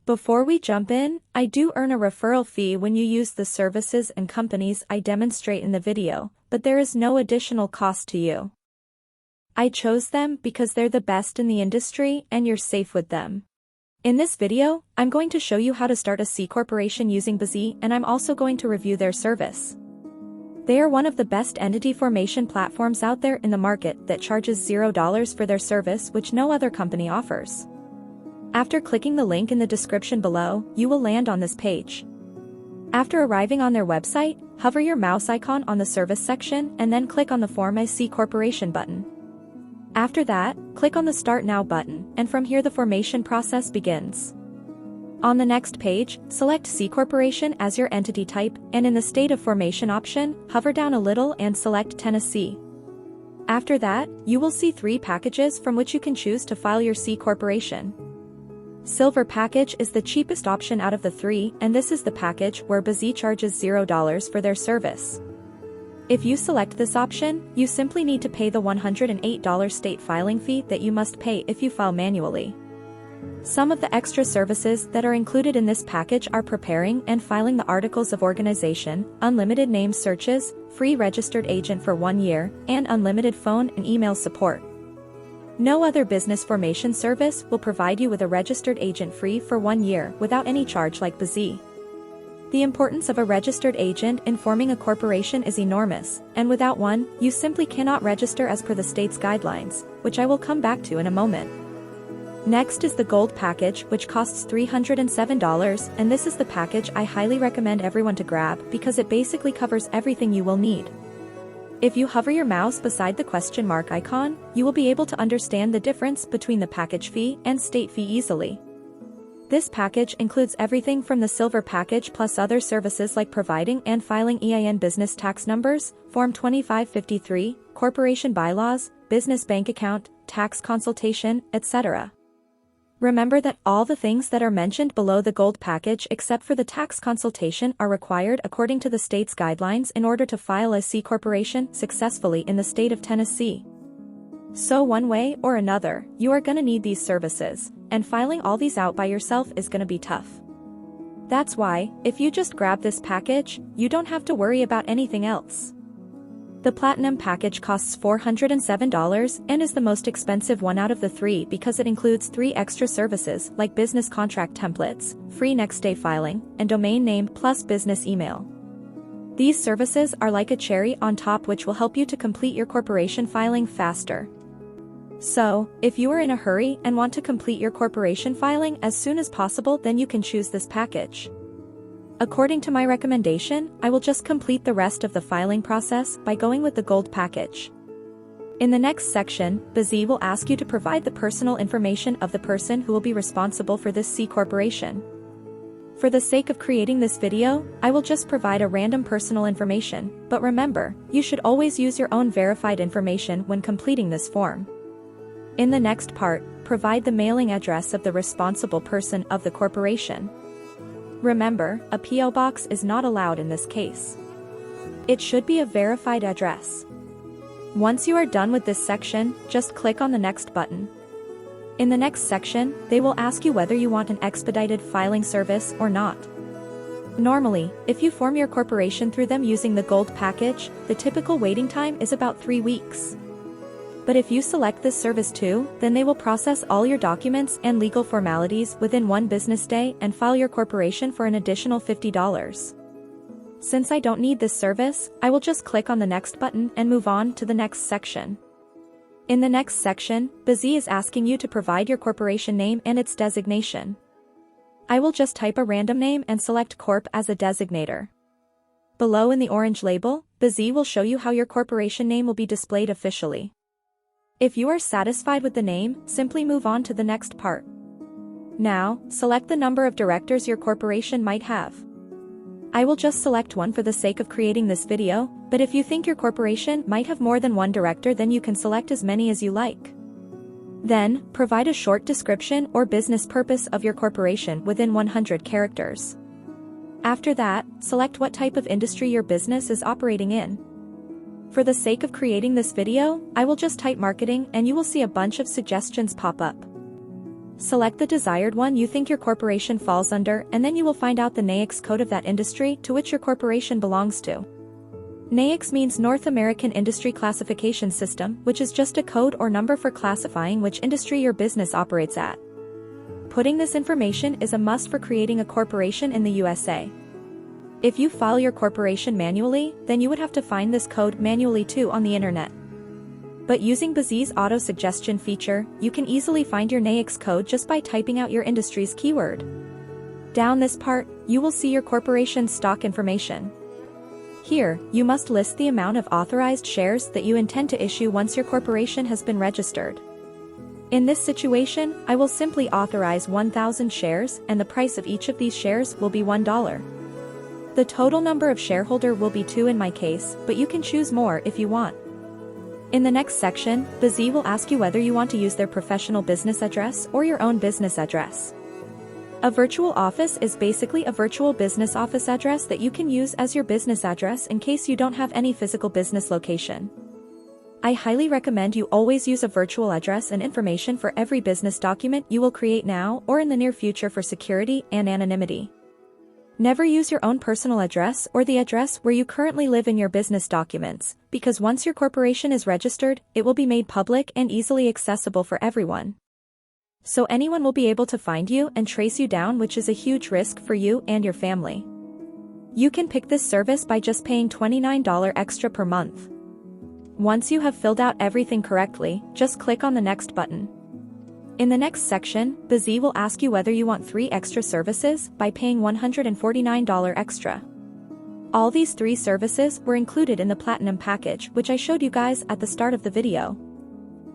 Before we jump in, I do earn a referral fee when you use the services and companies I demonstrate in the video, but there is no additional cost to you. I chose them because they're the best in the industry and you're safe with them. In this video, I'm going to show you how to start a C corporation using bizee, and I'm also going to review their service. They are one of the best entity formation platforms out there in the market that charges $0 for their service, which no other company offers. After clicking the link in the description below, you will land on this page. After arriving on their website, hover your mouse icon on the service section and then click on the Form a C Corporation button. After that, click on the Start Now button, and from here the formation process begins. On the next page, select C Corporation as your entity type, and in the State of Formation option, hover down a little and select Tennessee. After that, you will see 3 packages from which you can choose to file your C Corporation. Silver package is the cheapest option out of the 3, and this is the package where bizee charges $0 for their service. If you select this option, you simply need to pay the $108 state filing fee that you must pay if you file manually. Some of the extra services that are included in this package are preparing and filing the articles of organization, unlimited name searches, free registered agent for 1 year, and unlimited phone and email support. No other business formation service will provide you with a registered agent free for 1 year without any charge like bizee. The importance of a registered agent in forming a corporation is enormous, and without one, you simply cannot register as per the state's guidelines, which I will come back to in a moment. Next is the Gold package, which costs $307, and this is the package I highly recommend everyone to grab because it basically covers everything you will need. If you hover your mouse beside the question mark icon, you will be able to understand the difference between the package fee and state fee easily. This package includes everything from the Silver package plus other services like providing and filing EIN business tax numbers, Form 2553, corporation bylaws, business bank account, tax consultation, etc. Remember that all the things that are mentioned below the Gold package except for the tax consultation are required according to the state's guidelines in order to file a C corporation successfully in the state of Tennessee. So one way or another, you are gonna need these services, and filing all these out by yourself is gonna be tough. That's why, if you just grab this package, you don't have to worry about anything else. The Platinum package costs $407 and is the most expensive one out of the 3 because it includes 3 extra services like business contract templates, free next-day filing, and domain name plus business email. These services are like a cherry on top which will help you to complete your corporation filing faster. So, if you are in a hurry and want to complete your corporation filing as soon as possible, then you can choose this package. According to my recommendation, I will just complete the rest of the filing process by going with the Gold package. In the next section, bizee will ask you to provide the personal information of the person who will be responsible for this C corporation. For the sake of creating this video, I will just provide a random personal information, but remember, you should always use your own verified information when completing this form. In the next part, provide the mailing address of the responsible person of the corporation. Remember, a P.O. box is not allowed in this case. It should be a verified address. Once you are done with this section, just click on the Next button. In the next section, they will ask you whether you want an expedited filing service or not. Normally, if you form your corporation through them using the Gold package, the typical waiting time is about 3 weeks. But if you select this service too, then they will process all your documents and legal formalities within 1 business day and file your corporation for an additional $50. Since I don't need this service, I will just click on the Next button and move on to the next section. In the next section, bizee is asking you to provide your corporation name and its designation. I will just type a random name and select Corp as a designator. Below in the orange label, bizee will show you how your corporation name will be displayed officially. If you are satisfied with the name, simply move on to the next part. Now, select the number of directors your corporation might have. I will just select 1 for the sake of creating this video, but if you think your corporation might have more than 1 director, then you can select as many as you like. Then, provide a short description or business purpose of your corporation within 100 characters. After that, select what type of industry your business is operating in. For the sake of creating this video, I will just type marketing and you will see a bunch of suggestions pop up. Select the desired one you think your corporation falls under, and then you will find out the NAICS code of that industry to which your corporation belongs to. NAICS means North American Industry Classification System, which is just a code or number for classifying which industry your business operates at. Putting this information is a must for creating a corporation in the USA. If you file your corporation manually, then you would have to find this code manually too on the internet. But using bizee's auto-suggestion feature, you can easily find your NAICS code just by typing out your industry's keyword. Down this part, you will see your corporation's stock information. Here, you must list the amount of authorized shares that you intend to issue once your corporation has been registered. In this situation, I will simply authorize 1,000 shares, and the price of each of these shares will be $1. The total number of shareholder will be 2 in my case, but you can choose more if you want. In the next section, bizee will ask you whether you want to use their professional business address or your own business address. A virtual office is basically a virtual business office address that you can use as your business address in case you don't have any physical business location. I highly recommend you always use a virtual address and information for every business document you will create now or in the near future for security and anonymity. Never use your own personal address or the address where you currently live in your business documents, because once your corporation is registered, it will be made public and easily accessible for everyone. So anyone will be able to find you and trace you down, which is a huge risk for you and your family. You can pick this service by just paying $29 extra per month. Once you have filled out everything correctly, just click on the next button. In the next section, bizee will ask you whether you want 3 extra services by paying $149 extra. All these 3 services were included in the Platinum package, which I showed you guys at the start of the video.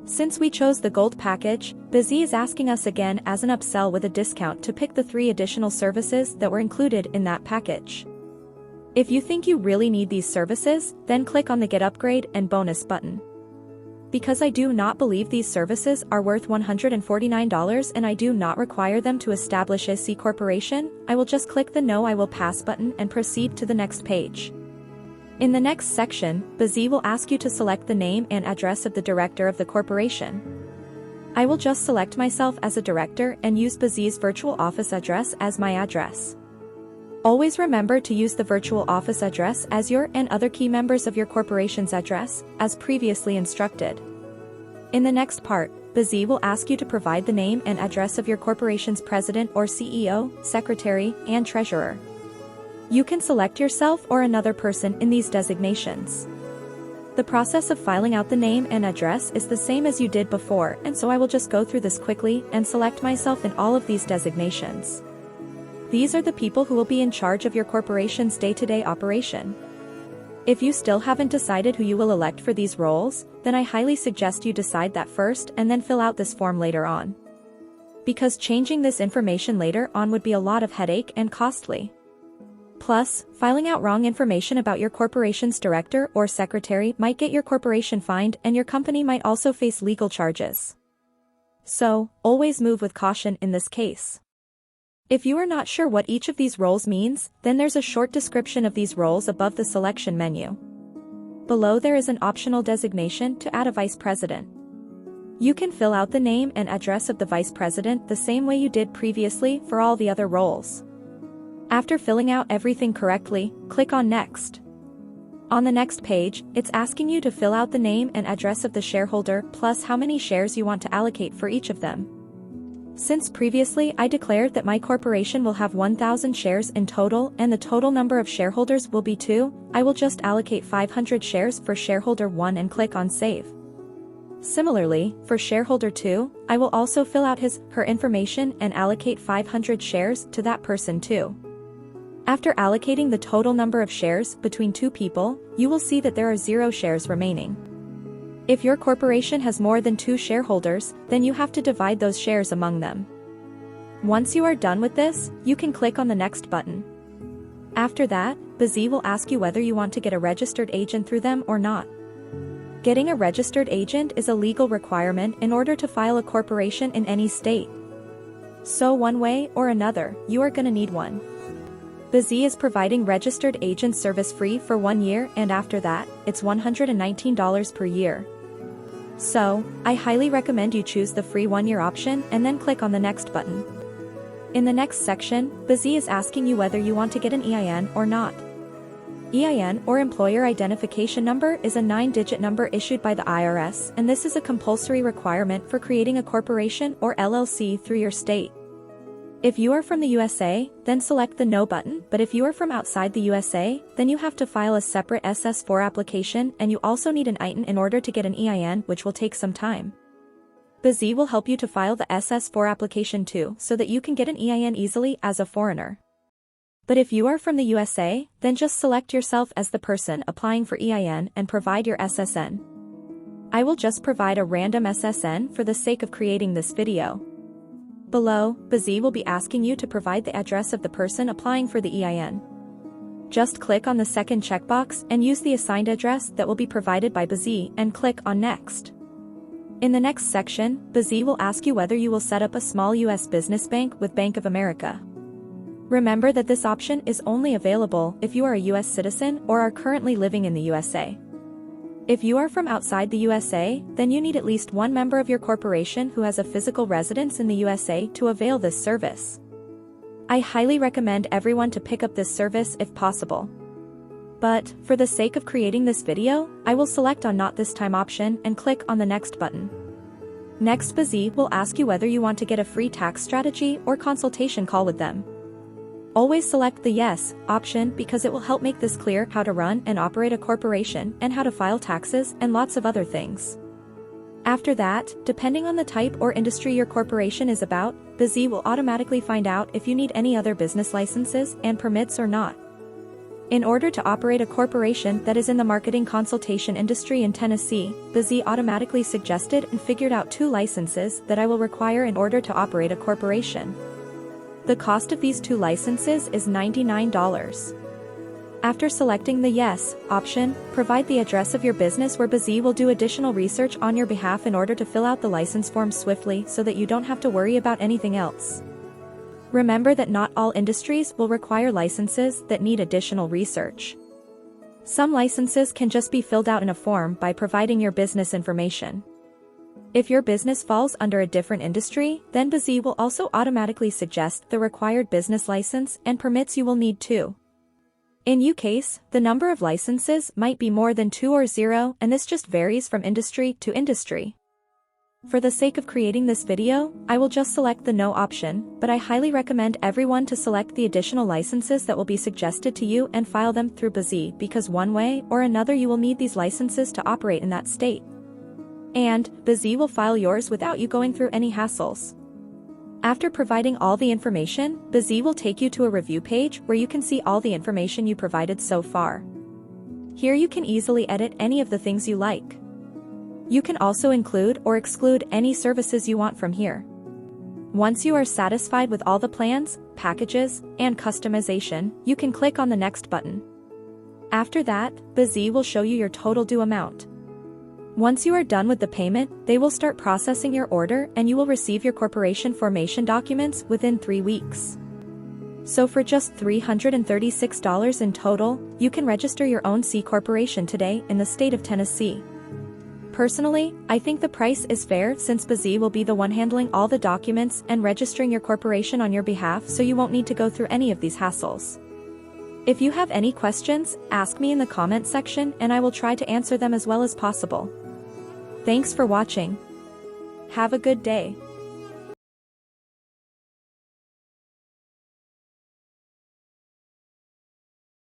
Since we chose the Gold package, bizee is asking us again as an upsell with a discount to pick the 3 additional services that were included in that package. If you think you really need these services, then click on the Get Upgrade and Bonus button. Because I do not believe these services are worth $149 and I do not require them to establish a C corporation, I will just click the No I Will Pass button and proceed to the next page. In the next section, bizee will ask you to select the name and address of the director of the corporation. I will just select myself as a director and use bizee's virtual office address as my address. Always remember to use the virtual office address as your and other key members of your corporation's address, as previously instructed. In the next part, bizee will ask you to provide the name and address of your corporation's president or CEO, secretary, and treasurer. You can select yourself or another person in these designations. The process of filing out the name and address is the same as you did before, and so I will just go through this quickly and select myself in all of these designations. These are the people who will be in charge of your corporation's day-to-day operation. If you still haven't decided who you will elect for these roles, then I highly suggest you decide that first and then fill out this form later on. Because changing this information later on would be a lot of headache and costly. Plus, filing out wrong information about your corporation's director or secretary might get your corporation fined, and your company might also face legal charges. So, always move with caution in this case. If you are not sure what each of these roles means, then there's a short description of these roles above the selection menu. Below there is an optional designation to add a vice president. You can fill out the name and address of the vice president the same way you did previously for all the other roles. After filling out everything correctly, click on Next. On the next page, it's asking you to fill out the name and address of the shareholder plus how many shares you want to allocate for each of them. Since previously I declared that my corporation will have 1,000 shares in total and the total number of shareholders will be 2, I will just allocate 500 shares for shareholder 1 and click on Save. Similarly, for shareholder 2, I will also fill out her information and allocate 500 shares to that person too. After allocating the total number of shares between 2 people, you will see that there are 0 shares remaining. If your corporation has more than 2 shareholders, then you have to divide those shares among them. Once you are done with this, you can click on the Next button. After that, bizee will ask you whether you want to get a registered agent through them or not. Getting a registered agent is a legal requirement in order to file a corporation in any state. So one way or another, you are gonna need one. bizee is providing registered agent service free for 1 year, and after that, it's $119 per year. So, I highly recommend you choose the free 1-year option and then click on the next button. In the next section, bizee is asking you whether you want to get an EIN or not. EIN, or Employer Identification Number, is a 9-digit number issued by the IRS, and this is a compulsory requirement for creating a corporation or LLC through your state. If you are from the USA, then select the No button, but if you are from outside the USA, then you have to file a separate SS4 application, and you also need an ITIN in order to get an EIN, which will take some time. bizee will help you to file the SS4 application too, so that you can get an EIN easily as a foreigner. But if you are from the USA, then just select yourself as the person applying for EIN and provide your SSN. I will just provide a random SSN for the sake of creating this video. Below, bizee will be asking you to provide the address of the person applying for the EIN. Just click on the second checkbox and use the assigned address that will be provided by bizee and click on Next. In the next section, bizee will ask you whether you will set up a small US business bank with Bank of America. Remember that this option is only available if you are a US citizen or are currently living in the USA. If you are from outside the USA, then you need at least one member of your corporation who has a physical residence in the USA to avail this service. I highly recommend everyone to pick up this service if possible. But, for the sake of creating this video, I will select on Not This Time option and click on the Next button. Next, bizee will ask you whether you want to get a free tax strategy or consultation call with them. Always select the Yes option because it will help make this clear how to run and operate a corporation and how to file taxes and lots of other things. After that, depending on the type or industry your corporation is about, bizee will automatically find out if you need any other business licenses and permits or not. In order to operate a corporation that is in the marketing consultation industry in Tennessee, bizee automatically suggested and figured out 2 licenses that I will require in order to operate a corporation. The cost of these 2 licenses is $99. After selecting the Yes option, provide the address of your business where bizee will do additional research on your behalf in order to fill out the license form swiftly so that you don't have to worry about anything else. Remember that not all industries will require licenses that need additional research. Some licenses can just be filled out in a form by providing your business information. If your business falls under a different industry, then bizee will also automatically suggest the required business license and permits you will need too. In your case, the number of licenses might be more than 2 or 0, and this just varies from industry to industry. For the sake of creating this video, I will just select the No option, but I highly recommend everyone to select the additional licenses that will be suggested to you and file them through bizee because one way or another you will need these licenses to operate in that state. And, bizee will file yours without you going through any hassles. After providing all the information, bizee will take you to a review page where you can see all the information you provided so far. Here you can easily edit any of the things you like. You can also include or exclude any services you want from here. Once you are satisfied with all the plans, packages, and customization, you can click on the Next button. After that, bizee will show you your total due amount. Once you are done with the payment, they will start processing your order and you will receive your corporation formation documents within 3 weeks. So for just $336 in total, you can register your own C corporation today in the state of Tennessee. Personally, I think the price is fair since bizee will be the one handling all the documents and registering your corporation on your behalf, so you won't need to go through any of these hassles. If you have any questions, ask me in the comment section and I will try to answer them as well as possible. Thanks for watching. Have a good day.